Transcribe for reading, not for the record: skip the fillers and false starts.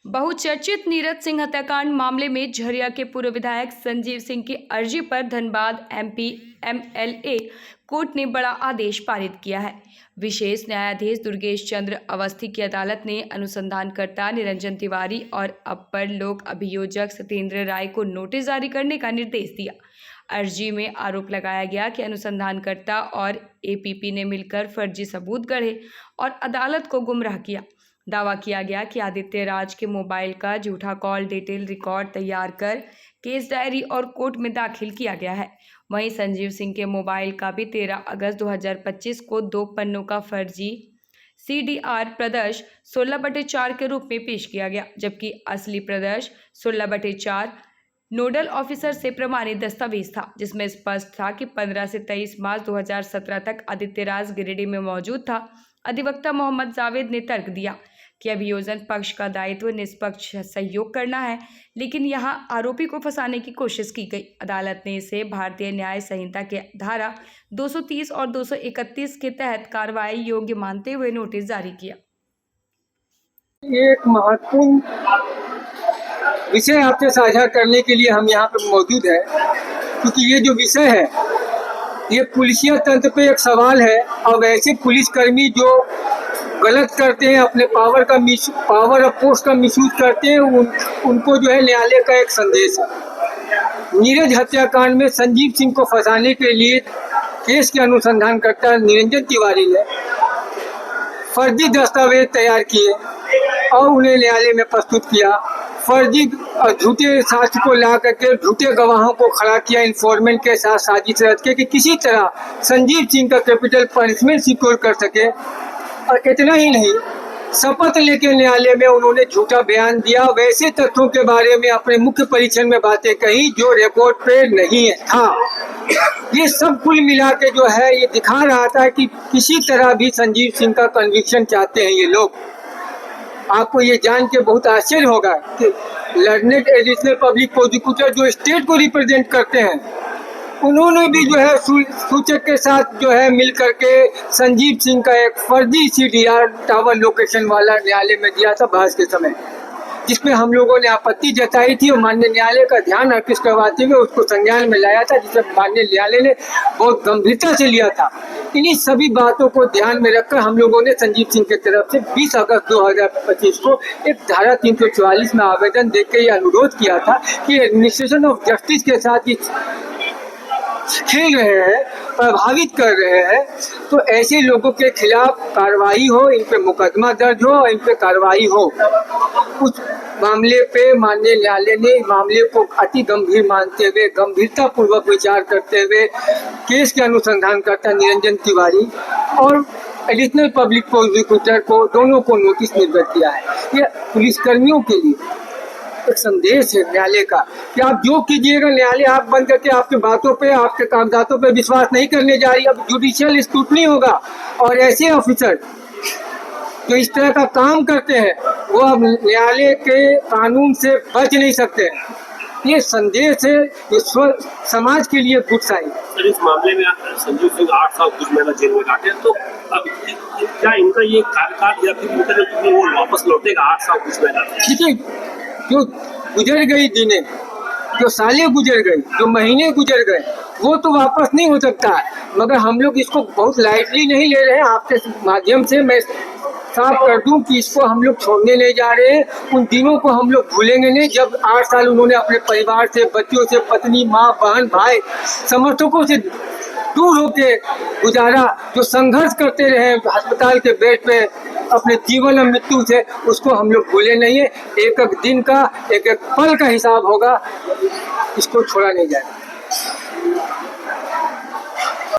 बहुचर्चित नीरज सिंह हत्याकांड मामले में झरिया के पूर्व विधायक संजीव सिंह की अर्जी पर धनबाद एमपी एमएलए कोर्ट ने बड़ा आदेश पारित किया है। विशेष न्यायाधीश दुर्गेश चंद्र अवस्थी की अदालत ने अनुसंधानकर्ता निरंजन तिवारी और अपर लोक अभियोजक सत्येंद्र राय को नोटिस जारी करने का निर्देश दिया। अर्जी में आरोप लगाया गया कि अनुसंधानकर्ता और एपीपी ने मिलकर फर्जी सबूत गढ़े और अदालत को गुमराह किया। दावा किया गया कि आदित्य राज के मोबाइल का झूठा कॉल डिटेल रिकॉर्ड तैयार कर केस डायरी और कोर्ट में दाखिल किया गया है। वहीं संजीव सिंह के मोबाइल का भी 13 अगस्त 2025 को 2 पन्नों का फर्जी CDR प्रदर्श 16/4 के रूप में पेश किया गया, जबकि असली प्रदर्श 16/4 नोडल ऑफिसर से प्रमाणित दस्तावेज था, जिसमें स्पष्ट था कि 15 से 23 मार्च 2017 तक आदित्य राज गिरिडीह में मौजूद था। अधिवक्ता मोहम्मद जावेद ने तर्क दिया कि अभियोजन पक्ष का दायित्व निष्पक्ष सहयोग करना है, लेकिन यहां आरोपी को फंसाने की कोशिश की गई। अदालत ने इसे भारतीय न्याय संहिता के धारा 230 और 231 के तहत कार्रवाई योग्य मानते हुए नोटिस जारी किया। एक महत्वपूर्ण विषय आपसे साझा करने के लिए हम यहाँ पर मौजूद हैं, क्योंकि ये जो विषय है ये पुलिसिया तंत्र पे एक सवाल है और वैसे पुलिसकर्मी जो गलत करते हैं, अपने पावर ऑफ पोस्ट का मिसयूज करते हैं, उनको जो है न्यायालय का एक संदेश है। नीरज हत्याकांड में संजीव सिंह को फंसाने के लिए केस के अनुसंधानकर्ता निरंजन तिवारी ने फर्जी दस्तावेज तैयार किए और उन्हें न्यायालय में प्रस्तुत किया। फर्जी झूठे साक्ष्य को ला करके झूठे गवाहों को खड़ा किया इन्फॉर्मेंट के साथ साजिश रच के कि किसी तरह संजीव सिंह का कैपिटल पनिशमेंट सिक्योर कर सके। और इतना ही नहीं, शपथ लेके न्यायालय में उन्होंने झूठा बयान दिया, वैसे तथ्यों के बारे में अपने मुख्य परीक्षण में बातें कही जो रिकॉर्ड पे नहीं था। ये सब कुल मिला के जो है ये दिखा रहा था कि किसी तरह भी संजीव सिंह का कन्विक्शन चाहते हैं ये लोग। आपको ये जान के बहुत आश्चर्य होगा कि लर्नेड एडिशनल पब्लिक प्रोसिक्यूटर जो स्टेट को रिप्रेजेंट करते हैं, उन्होंने भी जो है सूचक के साथ जो है मिल करके संजीव सिंह का एक फर्जी CDR टावर लोकेशन वाला न्यायालय में दिया था बहस के समय, जिसमें हम लोगों ने आपत्ति जताई थी और माननीय न्यायालय का ध्यान आकृष्ट करवाते हुए उसको संज्ञान में लाया था, जिसे माननीय न्यायालय ने बहुत गंभीरता से लिया था। इन्हीं सभी बातों को ध्यान में रखकर हम लोगों ने संजीव सिंह की तरफ से 20 अगस्त 2025 को एक धारा 344 में आवेदन देकर ये अनुरोध किया था कि एडमिनिस्ट्रेशन ऑफ जस्टिस के साथ खेल रहे हैं, प्रभावित कर रहे हैं, तो ऐसे लोगों के खिलाफ कार्रवाई हो, इन पे मुकदमा दर्ज हो और इन पे कार्रवाई हो। उस मामले पे माननीय न्यायालय ने मामले को अति गंभीर मानते हुए, गंभीरता पूर्वक विचार करते हुए केस के अनुसंधानकर्ता निरंजन तिवारी और एडिशनल पब्लिक प्रोसिक्यूटर को दोनों को नोटिस निर्गत किया है। ये पुलिसकर्मियों के लिए एक संदेश है न्यायालय का कि आप जो कीजिएगा, न्यायालय आप बंद करके आपके बातों पे, आपके कागजातों पे विश्वास नहीं करने जा रही। अब जुडिशियल स्क्रूटनी होगा और ऐसे ऑफिसर जो इस तरह का काम करते हैं वो अब न्यायालय के कानून से बच नहीं सकते। ये संदेश है, ये समाज के लिए गुड साइन। इस मामले में संजीव सिंह 8 साल कुछ महीना जेल में काटे, तो अब क्या इनका ये कार्यकाल या फिर वो वापस लौटेगा 8 साल कुछ महीना? देखिए, जो गुजर गई दिने, जो सालें गुजर गई, जो महीने गुजर गए, वो तो वापस नहीं हो सकता है, मगर हम लोग इसको बहुत लाइटली नहीं ले रहे हैं। आपके माध्यम से मैं साफ कर दूं कि इसको हम लोग छोड़ने नहीं जा रहे हैं। उन दिनों को हम लोग भूलेंगे नहीं जब 8 साल उन्होंने अपने परिवार से, बच्चों से, पत्नी, माँ, बहन, भाई, समर्थकों से दूर होके गुजारा, जो संघर्ष करते रहे अस्पताल के बेड पे अपने जीवन और मृत्यु से, उसको हम लोग भूले नहीं है। एक एक दिन का, एक एक पल का हिसाब होगा, इसको छोड़ा नहीं जाएगा।